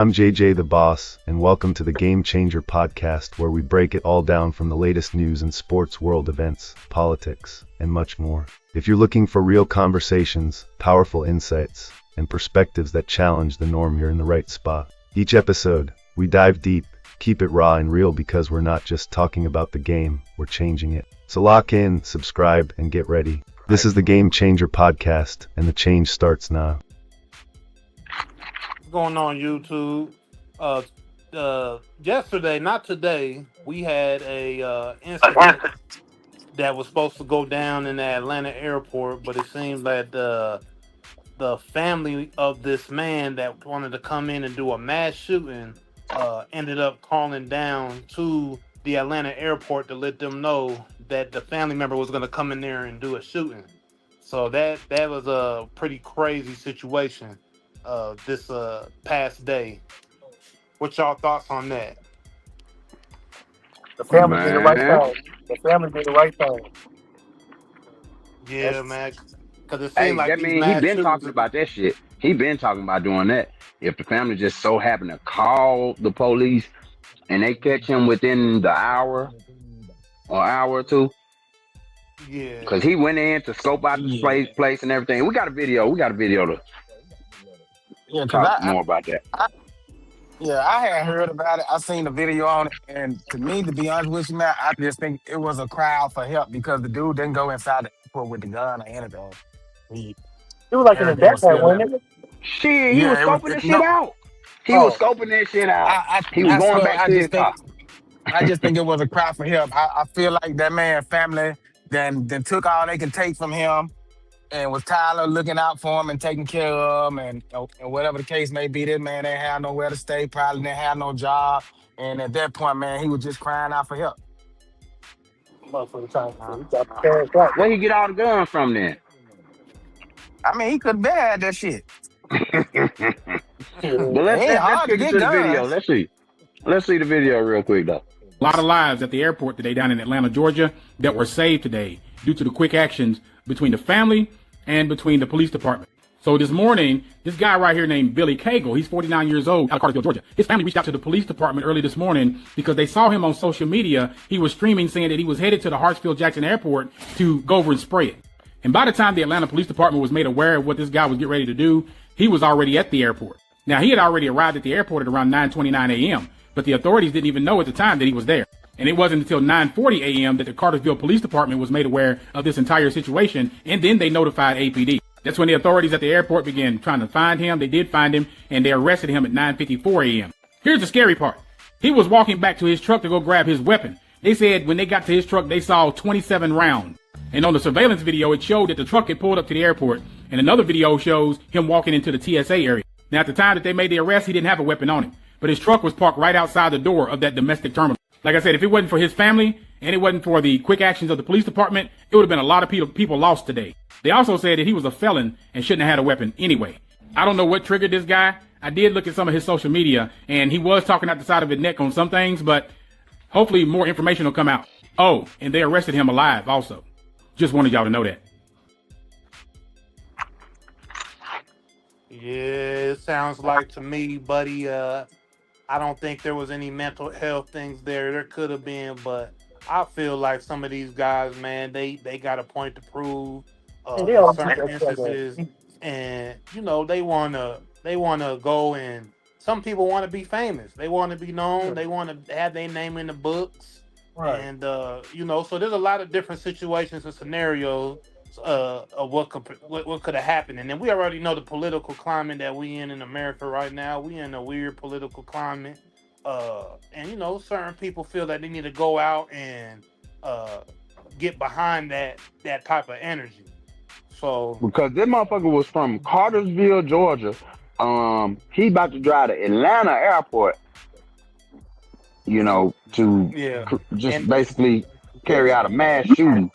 I'm JJ the Boss, and welcome to the Game Changer podcast, where we break it all down from the latest news and sports world events, politics, and much more. If you're looking for real conversations, powerful insights, and perspectives that challenge the norm, you're in the right spot. Each episode, we dive deep, keep it raw and real, because we're not just talking about the game, we're changing it. So lock in, subscribe, and get ready. This is the Game Changer podcast, and the change starts now. What's going on YouTube? Yesterday, not today, we had a incident that was supposed to go down in the Atlanta airport, but it seems that the family of this man that wanted to come in and do a mass shooting ended up calling down to the Atlanta airport to let them know that the family member was going to come in there and do a shooting. So that was a pretty crazy situation this past day. What y'all thoughts on that? The family did the right thing. The family did the right thing. Yeah, man. Because it Hey, seemed like that these mean he mass been shootings. talking about that shit. He been talking about doing that. If the family just so happened to call the police and they catch him within the hour or two, Yeah. because he went in to scope out the place and everything. We got a video to Yeah, because talk more about that. I had heard about it. I seen the video on it, and to me, to be honest with you, man, I just think it was a cry for help because the dude didn't go inside the airport with the gun or anything. It was like in the Everything was backpack, still wasn't it? Shit, he was Yeah, it was. scoping the shit out. He was scoping that shit out. He was going back to his car. I just think it was a cry for help. I feel like that man family then took all they can take from him and was tired of looking out for him and taking care of him and whatever the case may be. This man didn't have nowhere to stay, probably didn't have no job. And at that point, man, he was just crying out for help. Motherfucker trying to got the cash right. Where he get all the guns from then? I mean, he could have been had that shit. But let's get to the video. Let's see the video real quick though. A lot of lives at the airport today down in Atlanta, Georgia, that were saved today due to the quick actions between the family and between the police department. So this morning, this guy right here named Billy Cagle, he's 49 years old, out of Cartersville, Georgia. His family reached out to the police department early this morning because they saw him on social media. He was streaming saying that he was headed to the Hartsfield-Jackson Airport to go over and spray it. And by the time the Atlanta Police Department was made aware of what this guy was getting ready to do, he was already at the airport. Now, he had already arrived at the airport at around 9:29 a.m., but the authorities didn't even know at the time that he was there. And it wasn't until 9:40 a.m. that the Cartersville Police Department was made aware of this entire situation, and then they notified APD. That's when the authorities at the airport began trying to find him. They did find him, and they arrested him at 9:54 a.m. Here's the scary part. He was walking back to his truck to go grab his weapon. They said when they got to his truck, they saw 27 rounds. And on the surveillance video, it showed that the truck had pulled up to the airport. And another video shows him walking into the TSA area. Now, at the time that they made the arrest, he didn't have a weapon on him. But his truck was parked right outside the door of that domestic terminal. Like I said, if it wasn't for his family and it wasn't for the quick actions of the police department, it would have been a lot of people lost today. They also said that he was a felon and shouldn't have had a weapon anyway. I don't know what triggered this guy. I did look at some of his social media, and he was talking out the side of his neck on some things, but hopefully more information will come out. Oh, and they arrested him alive also. Just wanted y'all to know that. Yeah, it sounds like to me, buddy. I don't think there was any mental health things there. There could have been, but I feel like some of these guys, man, they got a point to prove in certain instances, and they wanna go, and some people want to be famous. They want to be known. They want to have their name in the books. Right. And so there's a lot of different situations and scenarios of what could have happened. And then we already know the political climate that we in America right now. We in a weird political climate. And certain people feel that they need to go out and get behind that type of energy. So because this motherfucker was from Cartersville, Georgia. He about to drive to Atlanta airport, to just basically carry out a mass shooting.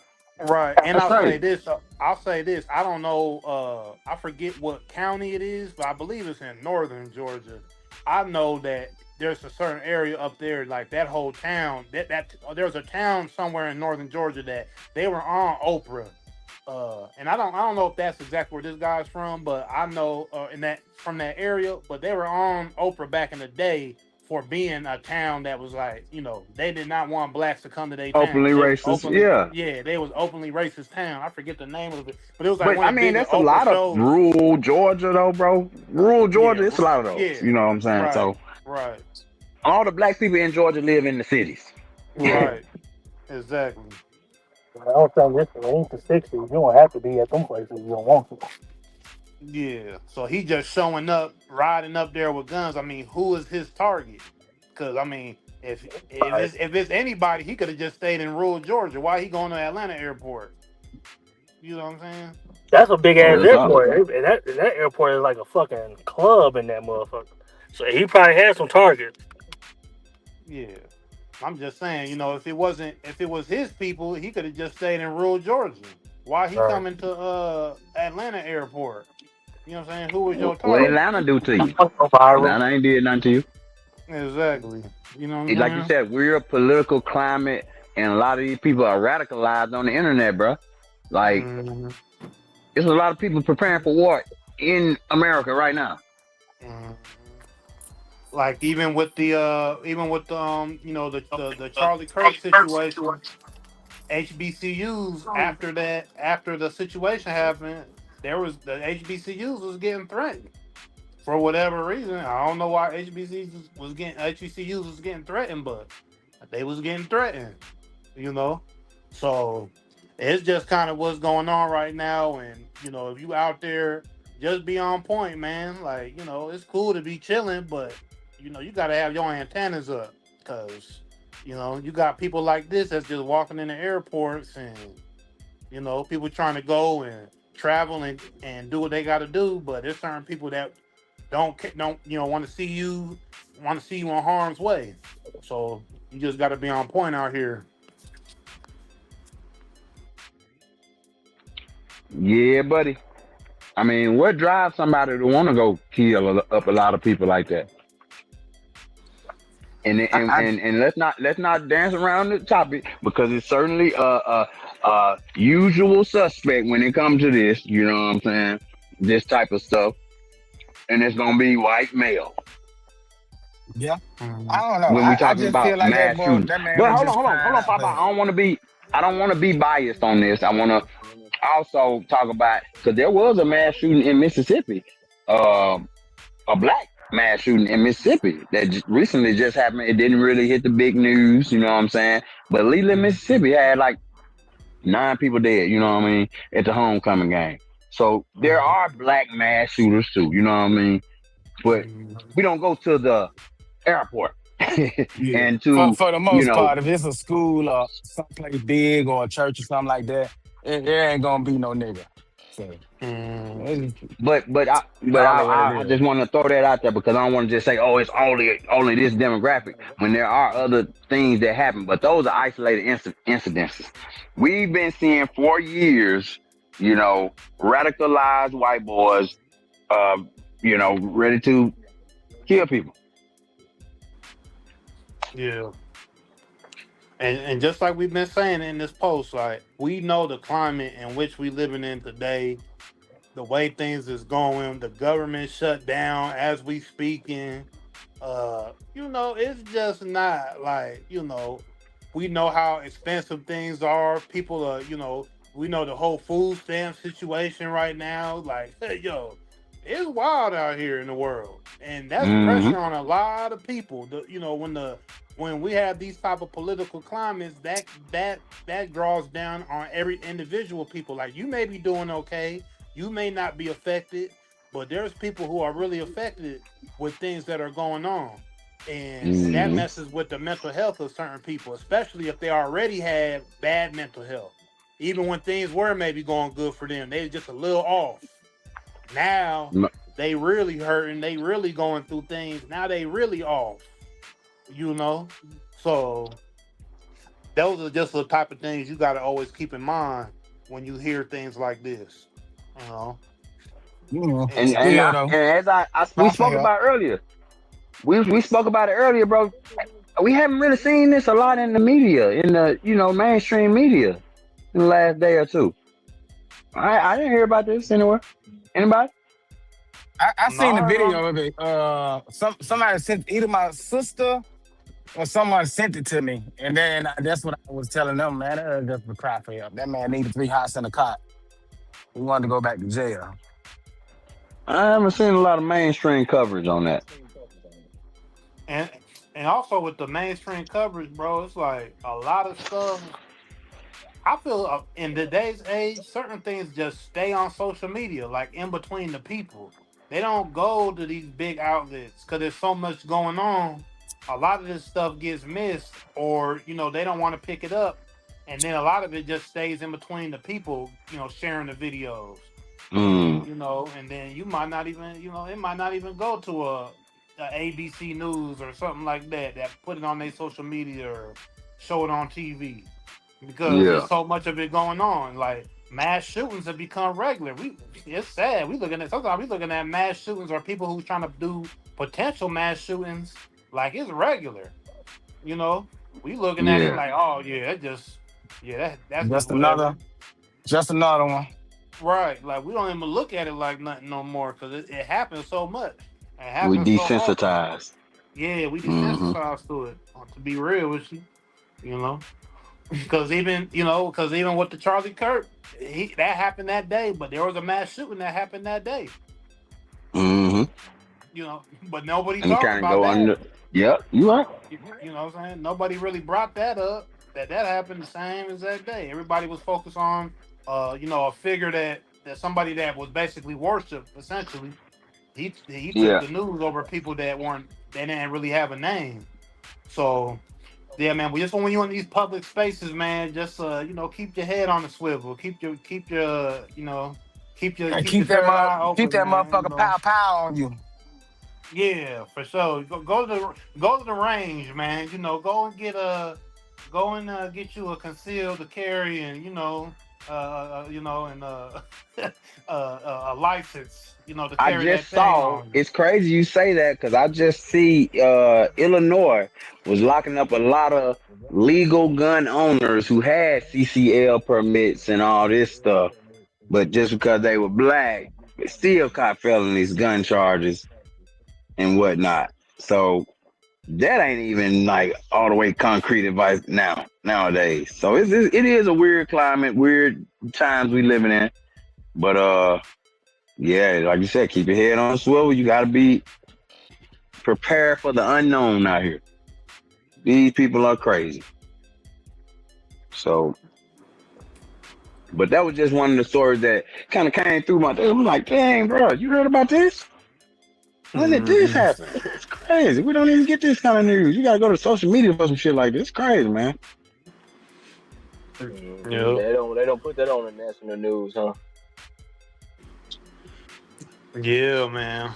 Right. And I'll say this. I don't know, I forget what county it is, but I believe it's in northern Georgia. I know that there's a certain area up there, like that whole town, that there's a town somewhere in northern Georgia that they were on Oprah And I don't know if that's exactly where this guy's from, but I know in that from that area. But they were on Oprah back in the day for being a town that was like, they did not want blacks to come to their town. Openly They was racist. openly, Yeah. yeah, they was openly racist town. I forget the name of it, but it was like But one I of the mean, bigger that's a Oprah lot of shows. rural Georgia, though, bro. Rural Yeah, Georgia, it's a lot of those. yeah, You know what I'm saying? right, So right, all the black people in Georgia live in the cities. right, exactly. I don't think this ain't the 60s. You don't have to be at them places if you don't want to. Yeah, so he just showing up, riding up there with guns. I mean, who is his target? Because I mean, Right. if it's anybody, he could have just stayed in rural Georgia. Why he going to Atlanta airport? You know what I'm saying? That's a big ass Real talk. airport. And that airport is like a fucking club in that motherfucker. So he probably had some targets. Yeah, I'm just saying. If it was his people, he could have just stayed in rural Georgia. Why he Right. coming to Atlanta airport? You know what I'm saying? Who was your What target? Atlanta do to you? Go viral. Atlanta ain't did nothing to you. Exactly. You know what I'm Like you saying? said, we're a political climate, and a lot of these people are radicalized on the internet, bro. Like, Mhm. there's a lot of people preparing for war in America right now. Mhm. Like even with the the Charlie Kirk situation, HBCUs after the situation happened, there was the HBCUs was getting threatened for whatever reason. I don't know why HBCUs was getting threatened, but they was getting threatened, you know. So it's just kind of what's going on right now, and if you out there, just be on point, man. Like it's cool to be chilling, but you got to have your antennas up because you got people like this that's just walking in the airports, and people trying to go and travel and do what they got to do, but there's certain people that don't want to see you in harm's way. So you just got to be on point out here. Yeah, buddy. I mean, what drives somebody to want to go kill up a lot of people like that? And and, I and and let's not dance around the topic because it's certainly usual suspect when it comes to this. You know what I'm saying? This type of stuff, and it's gonna be white male yeah. I Mhm. don't know. when we I talking just feel about like mass shootings. that man But was hold on, just hold on, hold crying on, out Papa. there. I don't want to be biased on this. I want to also talk about because there was a mass shooting in Mississippi. Um, a black mass shooting in Mississippi that recently just happened. It didn't really hit the big news, you know what I'm saying? But Leland, Mississippi had like 9 people dead, you know what I mean, at the homecoming game. So there are black mass shooters too, you know what I mean? But we don't go to the airport Yeah. and For to, the you most know, part, if it's a school or someplace big or a church or something like that, there ain't gonna be no nigga. So Mhm. it's, but I I but don't know what it I is. just want to throw that out there because I don't want to just say, oh, it's only this demographic when there are other things that happen. But those are isolated incidences. We've been seeing for years, radicalized white boys, uh, ready to kill people. Yeah. And just like we've been saying in this post, like we know the climate in which we living in today, the way things is going, the government shut down as we speaking. It's just not like, we know how expensive things are. People are, we know the whole food stamp situation right now. Like, hey, yo, it's wild out here in the world. And that's Hmm. pressure on a lot of people. When we have these type of political climates, that draws down on every individual people. Like you may be doing okay, you may not be affected, but there's people who are really affected with things that are going on. And that Hmm. messes with the mental health of certain people, especially if they already had bad mental health. Even when things were maybe going good for them, they just a little off. Now they really hurting, they really going through things. Now they really off, you know? So those are just the type of things you gotta always keep in mind when you hear things like this. You know? And And and Still I, though, and as we cry for spoke help. about earlier, we spoke about it earlier, bro. We haven't really seen this a lot in the media, in the mainstream media, in the last day or two. I didn't hear about this anywhere. Anybody? I No, seen the I heard video on. of it. Somebody sent either my sister or someone sent it to me, and then that's what I was telling them. Man, that was just a cry for help. That man needed 3 hots and a cot. He wanted to go back to jail. I haven't seen a lot of mainstream coverage on that. And also with the mainstream coverage, bro, it's like a lot of stuff. I feel in today's age, certain things just stay on social media, like in between the people. They don't go to these big outlets because there's so much going on. A lot of this stuff gets missed, or they don't want to pick it up, and then a lot of it just stays in between the people, sharing the videos. Mm, And then you might not even, it might not even go to a ABC News or something like that put it on their social media or show it on TV because there's yeah, so much of it going on. Like mass shootings have become regular. It's sad. Sometimes we looking at mass shootings or people who's trying to do potential mass shootings like it's regular. You know, we looking at it yeah, like, oh yeah, that's just Just whatever. another, just another one. Right. Like we don't even look at it like nothing no more because it happens so much. It we happens so often. desensitized. Yeah, we Hmm. desensitized to it. To be real with you, you know, because even with the Charlie Kirk, that happened that day, but there was a mass shooting that happened that day. Hmm. But nobody And it talked kind of about go that. under. Yep, you right. You know what I'm saying? Nobody really brought that up. That happened the same as that day. Everybody was focused on, a figure that somebody that was basically worshipped essentially. He took Yeah, the news over people they didn't really have a name. So yeah, man. But just when you're in these public spaces, man, just keep your head on the swivel. And keep your third eye keep open, that man. motherfucker pow pow on you. Yeah, for sure. Go to the range, man. Get you a concealed carry and a license, to I carry that just thing saw. on you. It's crazy you say that because I just see Illinois was locking up a lot of legal gun owners who had CCL permits and all this stuff, but just because they were black, they still caught felonies, gun charges, and whatnot. So that ain't even like all the way concrete advice nowadays. So it is a weird climate, weird times we living in. But yeah, like you said, keep your head on a swivel. You got to be prepared for the unknown out here. These people are crazy. So, but that was just one of the stories that kind of came through my. I'm like, dang, bro, you heard about this? When did this Hmm. happen? It's crazy. We don't even get this kind of news. You gotta go to social media for some shit like this. It's crazy, man. Hmm. Yep. They don't put that on the national news, huh? Yeah, man.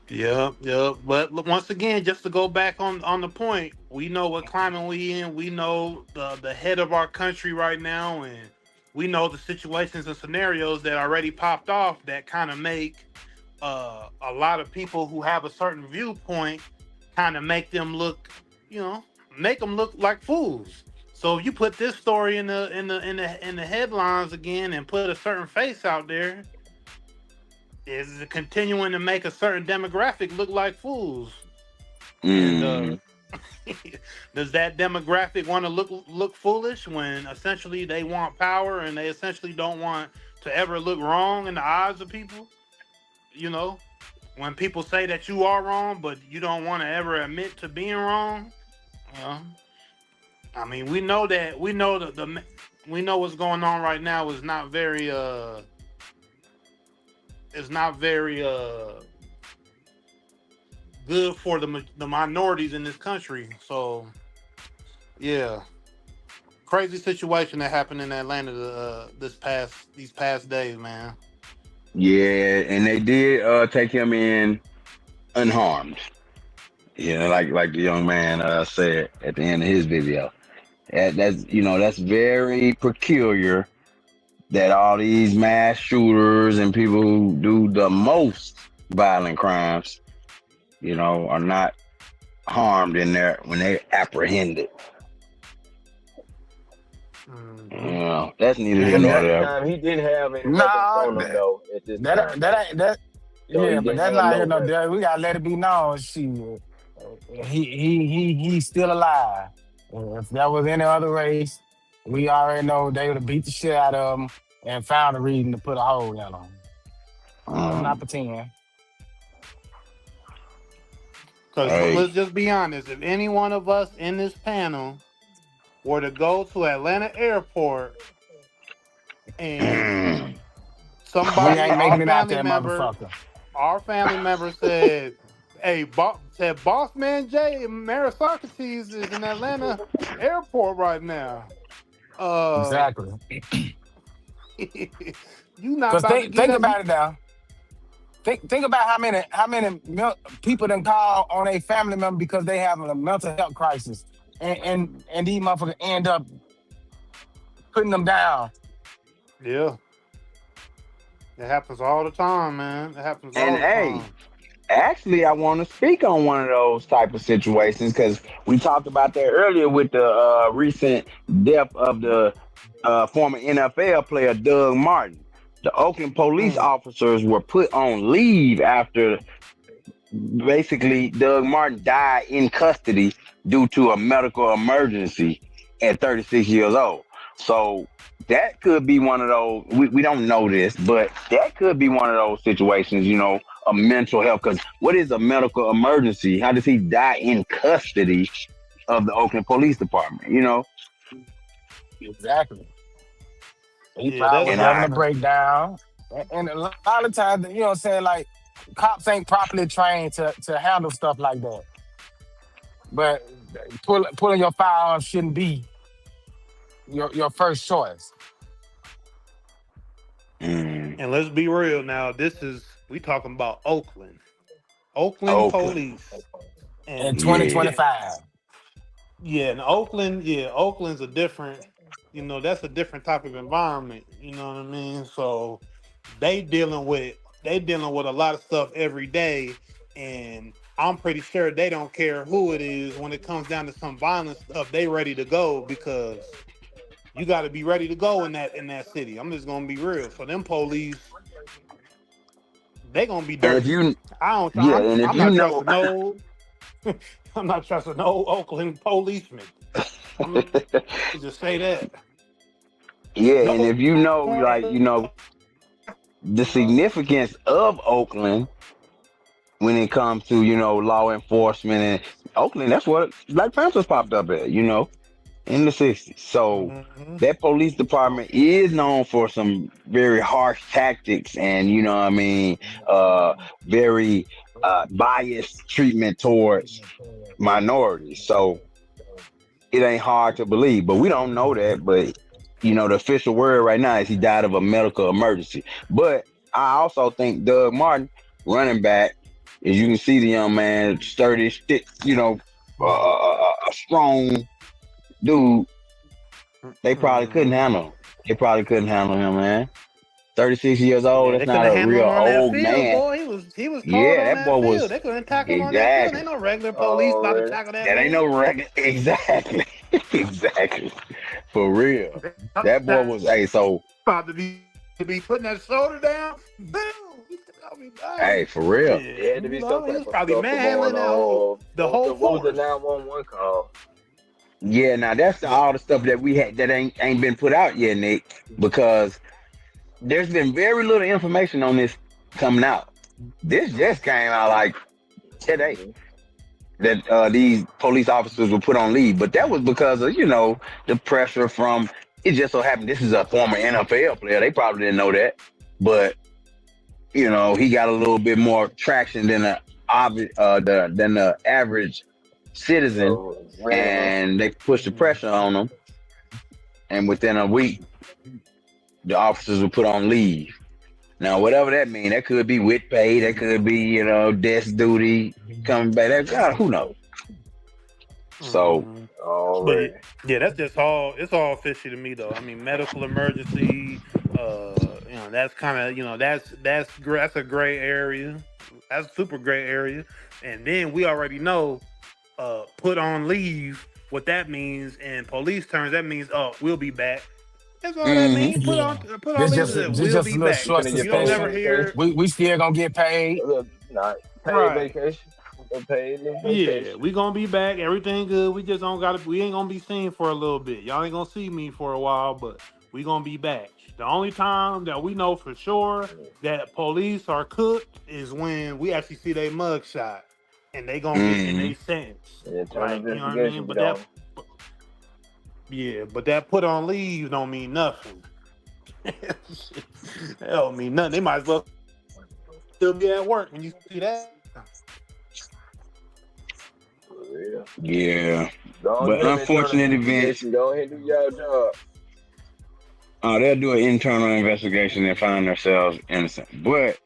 Yep, yep. But look, once again, just to go back on the point, we know what climate we in. We know the head of our country right now, and we know the situations and scenarios that already popped off that kind of make a lot of people who have a certain viewpoint kind of you know, make them look like fools. So if you put this story in the headlines again and put a certain face out there, is it continuing to make a certain demographic look like fools? And Mm, does that demographic want to look foolish when essentially they want power and they essentially don't want to ever look wrong in the eyes of people? You know, when people say that you are wrong, but you don't want to ever admit to being wrong. You know, I mean, we know what's going on right now is not very good for the minorities in this country. So yeah, crazy situation that happened in Atlanta these past days, man. yeah, and they did take him in unharmed. Yeah, like the young man said at the end of his video. That's very peculiar that all these mass shooters and people who do the most violent crimes, are not harmed in there when they apprehended. Mm-hmm. Yeah, that's neither here And But nor at that, the there. time, he didn't have any weapons nah, on him though. At this that time, that though, ain't that. so Yeah, he but didn't that's have not no here no weapons. there. We gotta let it be known. He's still alive. If that was any other race, we already know they would have beat the shit out of him and found a reason to put a hole in him. Let's not Um, pretend. Because hey, let's just be honest. If any one of us in this panel were to go to Atlanta Airport and We somebody, ain't making it out there, motherfucker. our family member said, "Hey, Boss Man Jay and Mara Socrates is in Atlanta Airport right now." Uh, Exactly. you not Cause about to get think up. You, about it now. Think about people done call on a family member because they having a mental health crisis, and these motherfuckers end up putting them down. yeah, it happens all the time, man. It happens and all the hey, time. actually, I want to speak on one of those type of situations because we talked about that earlier with the recent death of the former NFL player Doug Martin. The Oakland police Mm. officers were put on leave after basically Doug Martin died in custody due to a medical emergency at 36 years old. So that could be one of those. We don't know this, but that could be one of those situations. A mental health. Because what is a medical emergency? How does he die in custody of the Oakland Police Department? Exactly. He Yeah, probably that's was And having that's a I breakdown, and a lot of times, you know what I'm saying, like cops ain't properly trained to handle stuff like that. But pulling your firearm shouldn't be your first choice. mm, and let's be real now. This is we talking about Oakland Oakland, police, In and yeah, yeah, 2025. yeah, and Oakland, yeah, Oakland's a different. That's a different type of environment. You know what I mean? So they dealing with they dealing with a lot of stuff every day, and I'm pretty sure they don't care who it is when it comes down to some violent stuff. They ready to go because you got to be ready to go in that city. I'm just gonna be real. So them police, they gonna be and if dirty. you I don't. yeah, I'm and if I'm you not know, trusting no. I'm not trusting no Oakland policeman. I'm gonna just say that. yeah, and No. if you know, like the significance of Oakland when it comes to law enforcement and Oakland, that's what Black Panthers popped up at, in the '60s. So Mhm. that police department is known for some very harsh tactics and what I mean, uh, very biased treatment towards minorities. So it ain't hard to believe, but we don't know that. But the official word right now is he died of a medical emergency. But I also think Doug Martin, running back, as you can see, the young man, sturdy, stick, a strong dude. They probably couldn't Mhm. handle him. They probably couldn't handle him, man. 36 years old. Yeah, That's they not couldn't a handle him real on that old field, man. boy. He was cold Yeah, on that that boy field. was They couldn't tackle him on that field. Ain't exactly. no regular police about to Already. tackle that That ain't no man. record. Exactly. Exactly. For real. That boy That was, hey, so, about to be putting that shoulder down. Boom! He took me hey, down. for real. It had Shit, to be some he type was of probably stuff for going manhandling that whole on. the whole What was the force. 911 call? Yeah, now that's all the stuff that we had that ain't been put out yet, Nick, because there's been very little information on this coming out. This just came out like today Hmm. that these police officers were put on leave, but that was because of the pressure from. It just so happened this is a former NFL player. They probably didn't know that, but he got a little bit more traction than the average citizen, Random. and they pushed the pressure on him. And within a week, the officers were put on leave. Now, whatever that means, that could be with pay, that could be desk duty coming back. Who knows? So, Mhm. But Already. yeah, that's just all. It's all fishy to me, though. I mean, medical emergency. That's kind of that's a gray area. That's a super gray area. And then we already know, put on leave. what that means in police terms, that means, oh, we'll be back. That's all that Mm-hmm. means. Yeah. Put all This these just that this we'll just be a little back. You short finna get You don't paid never suspension. hear vacation. We still gonna get paid. Look, nah, paid right. vacation. A paid little Yeah, vacation. we gonna be back. Everything good. We just don't gotta. We ain't gonna be seen for a little bit. Y'all ain't gonna see me for a while, but we gonna be back. The only time that we know for sure that police are cooked is when we actually see their mug shot and they gonna get in Mm-hmm. a sentence. And internal Like, you know what I mean? investigation But get on. that put on leave don't mean nothing. That don't mean nothing. They might as well still be at work when you see that. For real. Yeah. Go on, But get them internal unfortunate events, investigation. Go ahead and do your job. they'll do an internal investigation and find themselves innocent. But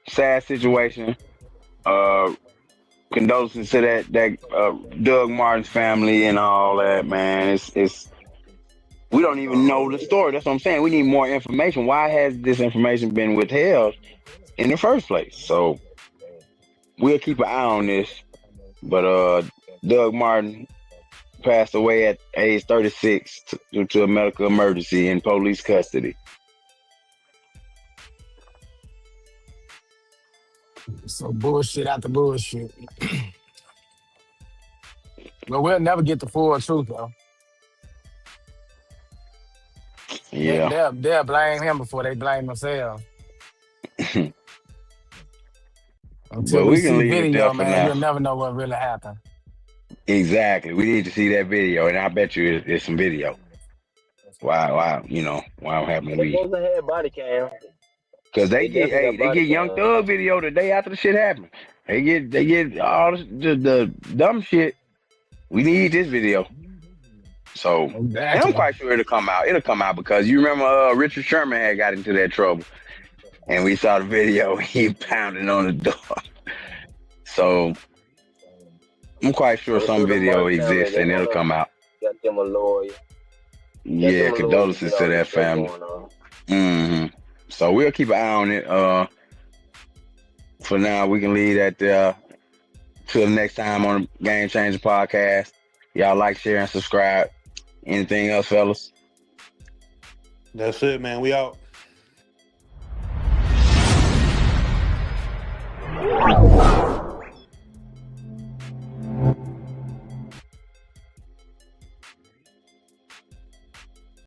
sad situation. Uh, condolences to that Doug Martin's family and all that, man. It's we don't even Oh know the story. That's what I'm saying. We need more information. Why has this information been withheld in the first place? So we'll keep an eye on this. But Doug Martin passed away at age 36 due to a medical emergency in police custody. So bullshit after bullshit. But we'll never get the full truth though. Yeah. They'll blame him before they blame themselves. Until But we we can see leave it there video, for man, now. you'll never know what really happened. Exactly. We need to see that video, and I bet you it's some video. Why having they we? supposed to have body cam. Because They definitely got they body get Young cam. Thug video the day after the shit happened. They get all the dumb shit. We need this video. So, and I'm Exactly. quite sure it'll come out. It'll come out because you remember Richard Sherman had got into that trouble, and we saw the video. He pounding on the door. So I'm quite sure So some to the video Martin family, exists they and it'll wanna come out. got them a lawyer. Got Yeah, them a lawyer to condolences get to all this that stuff family. going on. hmm So we'll keep an eye on it. For now, we can leave that there. Till next time on the Game Changer podcast. Y'all like, share, and subscribe. Anything else, fellas? That's it, man. We out.